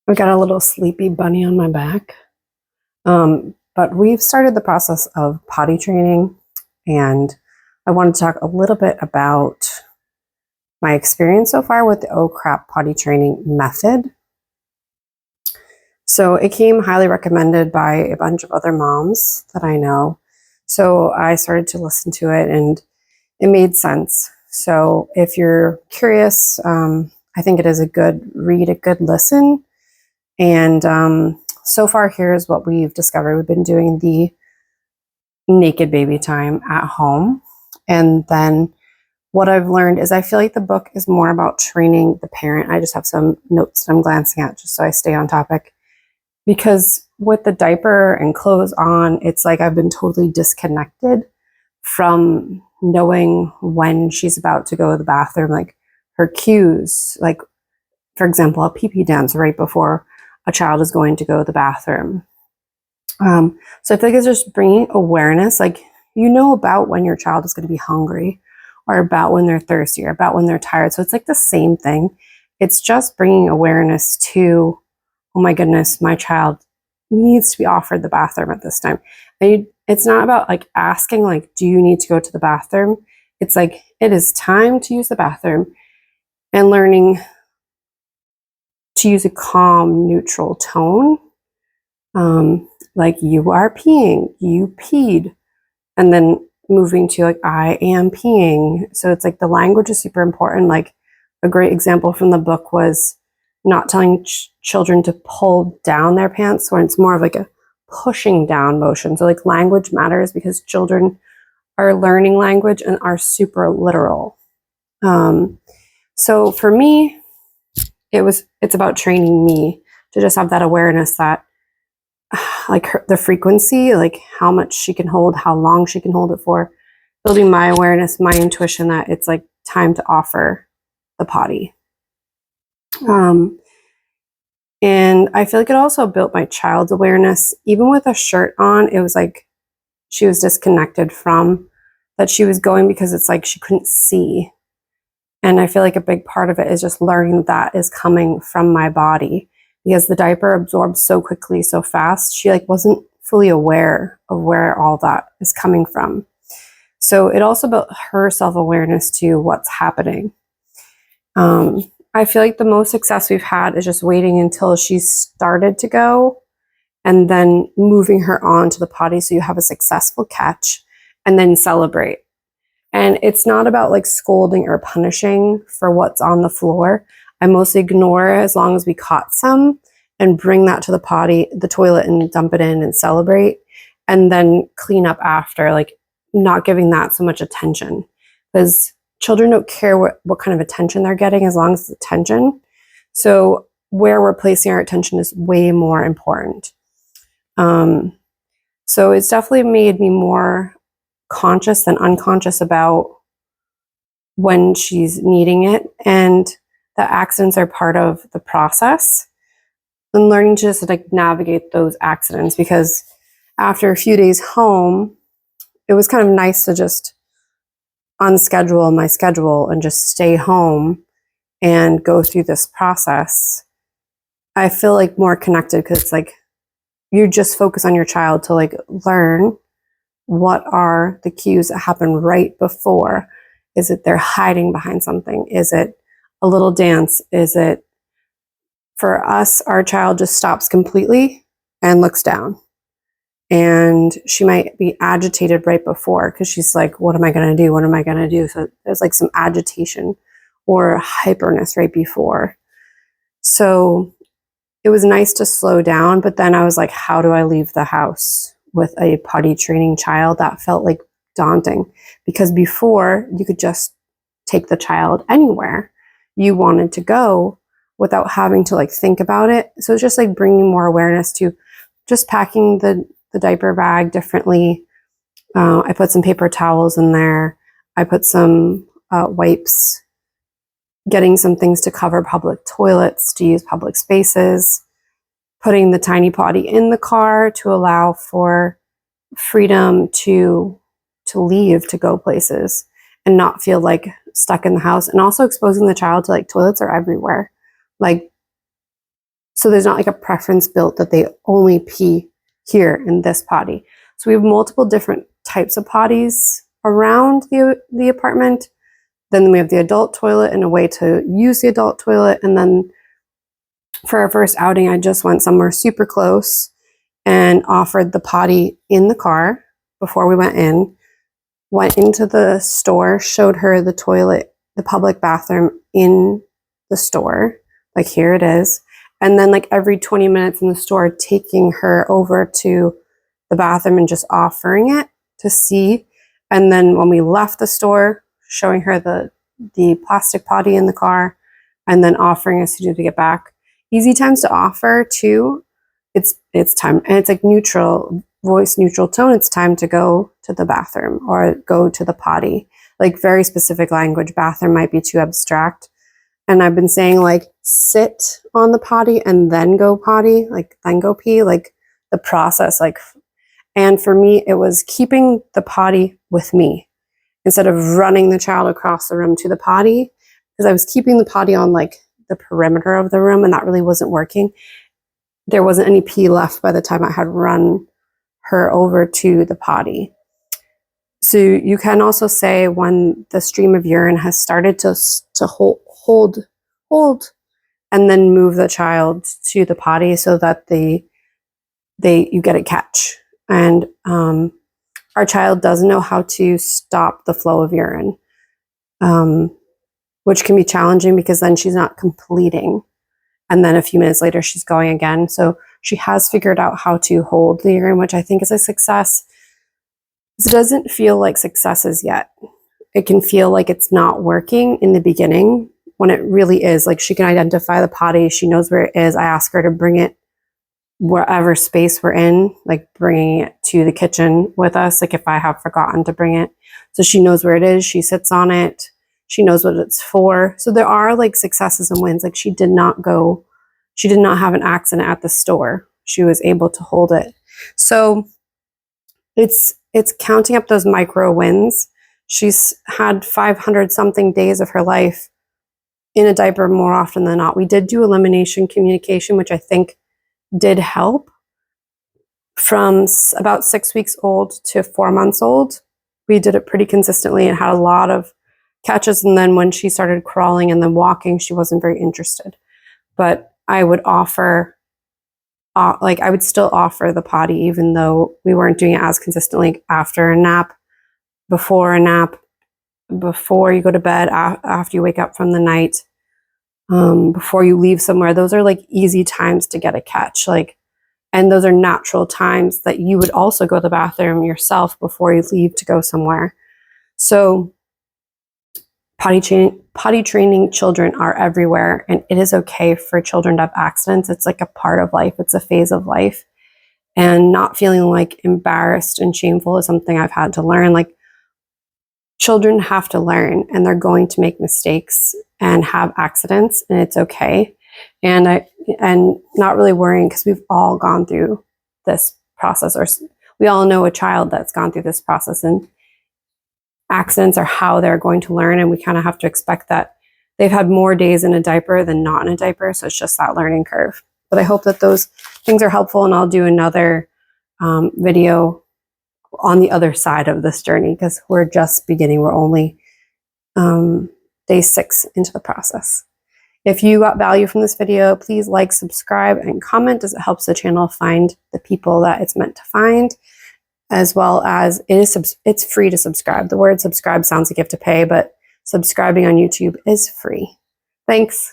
I got a little sleepy bunny on my back. But we've started the process of potty training, and I wanted to talk a little bit about my experience so far with the Oh Crap Potty Training method. So it came highly recommended by a bunch of other moms that I know. So I started to listen to it and it made sense. So if you're curious, I think it is a good read, a good listen. And so far, here's what we've discovered. We've been doing the naked baby time at home. And then what I've learned is I feel like the book is more about training the parent. I just have some notes that I'm glancing at just so I stay on topic. Because with the diaper and clothes on, it's like I've been totally disconnected from knowing when she's about to go to the bathroom, like her cues, like, for example, a pee-pee dance right before a child is going to go to the bathroom. So I feel like it's just bringing awareness, like, you know, about when your child is going to be hungry, or about when they're thirsty, or about when they're tired. So it's like the same thing. It's just bringing awareness to, oh my goodness, my child needs to be offered the bathroom at this time. And it's not about like asking, like, do you need to go to the bathroom? It's like, it is time to use the bathroom, and learning to use a calm, neutral tone. Like, you are peeing, you peed, and then moving to like, I am peeing. So it's like the language is super important. Like, a great example from the book was not telling children to pull down their pants, when it's more of like a pushing down motion. So like, language matters because children are learning language and are super literal. So for me, it's about training me to just have that awareness that like the frequency, like how much she can hold, how long she can hold it for, building my awareness, my intuition that it's like time to offer the potty. And I feel like it also built my child's awareness. Even with a shirt on, it was like she was disconnected from that she was going, because it's like she couldn't see. And I feel like a big part of it is just learning that is coming from my body, because the diaper absorbs so quickly, so fast. She like wasn't fully aware of where all that is coming from. So it also built her self-awareness to what's happening. I feel like the most success we've had is just waiting until she started to go and then moving her on to the potty, so you have a successful catch and then celebrate. And it's not about like scolding or punishing for what's on the floor. I mostly ignore it as long as we caught some, and bring that to the toilet, and dump it in and celebrate, and then clean up after, like not giving that so much attention, because children don't care what kind of attention they're getting as long as it's attention. So where we're placing our attention is way more important. So it's definitely made me more conscious than unconscious about when she's needing it, and the accidents are part of the process, and learning to just like navigate those accidents. Because after a few days home, it was kind of nice to just unschedule my schedule and just stay home and go through this process. I feel like more connected, because it's like you just focus on your child to like learn what are the cues that happen right before. Is it they're hiding behind something? Is it a little dance? Is it, for us, our child just stops completely and looks down, and she might be agitated right before, because she's like, what am I going to do? What am I going to do? So there's like some agitation or hyperness right before. So it was nice to slow down, but then I was like, how do I leave the house with a potty training child? That felt like daunting, because before you could just take the child anywhere you wanted to go without having to like think about it. So it's just like bringing more awareness to just packing the diaper bag differently. I put some paper towels in there. I put some wipes, getting some things to cover public toilets, to use public spaces, putting the tiny potty in the car to allow for freedom to leave, to go places and not feel like stuck in the house, and also exposing the child to like toilets are everywhere. Like, So there's not like a preference built that they only pee here in this potty. So we have multiple different types of potties around the apartment. Then we have the adult toilet and a way to use the adult toilet. And then for our first outing, I just went somewhere super close and offered the potty in the car before we went into the store, showed her the toilet, the public bathroom in the store, like here it is. And then like every 20 minutes in the store, taking her over to the bathroom and just offering it to see. And then when we left the store, showing her the plastic potty in the car, and then offering us to get back. Easy times to offer too. It's time, and it's like neutral voice, neutral tone. It's time to go to the bathroom or go to the potty. Like very specific language. Bathroom might be too abstract. And I've been saying like sit on the potty and then go potty, like then go pee, like the process, like. And for me, it was keeping the potty with me instead of running the child across the room to the potty, because I was keeping the potty on like the perimeter of the room and that really wasn't working. There wasn't any pee left by the time I had run her over to the potty. So you can also say when the stream of urine has started to hold, and then move the child to the potty so that you get a catch. And our child doesn't know how to stop the flow of urine, which can be challenging because then she's not completing. And then a few minutes later, she's going again. So she has figured out how to hold the urine, which I think is a success. It doesn't feel like successes yet. It can feel like it's not working in the beginning when it really is. Like she can identify the potty. She knows where it is. I ask her to bring it wherever space we're in, like bringing it to the kitchen with us. Like if I have forgotten to bring it. So she knows where it is. She sits on it. She knows what it's for. So there are like successes and wins. Like she did not have an accident at the store. She was able to hold it. So it's counting up those micro wins. She's had 500 something days of her life in a diaper more often than not. We did do elimination communication, which I think did help. From about 6 weeks old to 4 months old, we did it pretty consistently and had a lot of catches. And then when she started crawling and then walking, she wasn't very interested. But I would I would still offer the potty, even though we weren't doing it as consistently. After a nap, before a nap, before you go to bed, after you wake up from the night, before you leave somewhere. Those are like easy times to get a catch. And those are natural times that you would also go to the bathroom yourself before you leave to go somewhere. So potty training children are everywhere, and it is okay for children to have accidents. It's like a part of life. It's a phase of life. And not feeling like embarrassed and shameful is something I've had to learn. Like children have to learn, and they're going to make mistakes and have accidents, and it's okay. And not really worrying, because we've all gone through this process, or we all know a child that's gone through this process, and accidents are how they're going to learn. And we kind of have to expect that they've had more days in a diaper than not in a diaper. So it's just that learning curve. But I hope that those things are helpful, and I'll do another video on the other side of this journey, because we're just beginning. We're only day 6 into the process. If you got value from this video, please like, subscribe, and comment, as it helps the channel find the people that it's meant to find, as well as it's free to subscribe. The word subscribe sounds like you have to pay, but subscribing on YouTube is free. Thanks.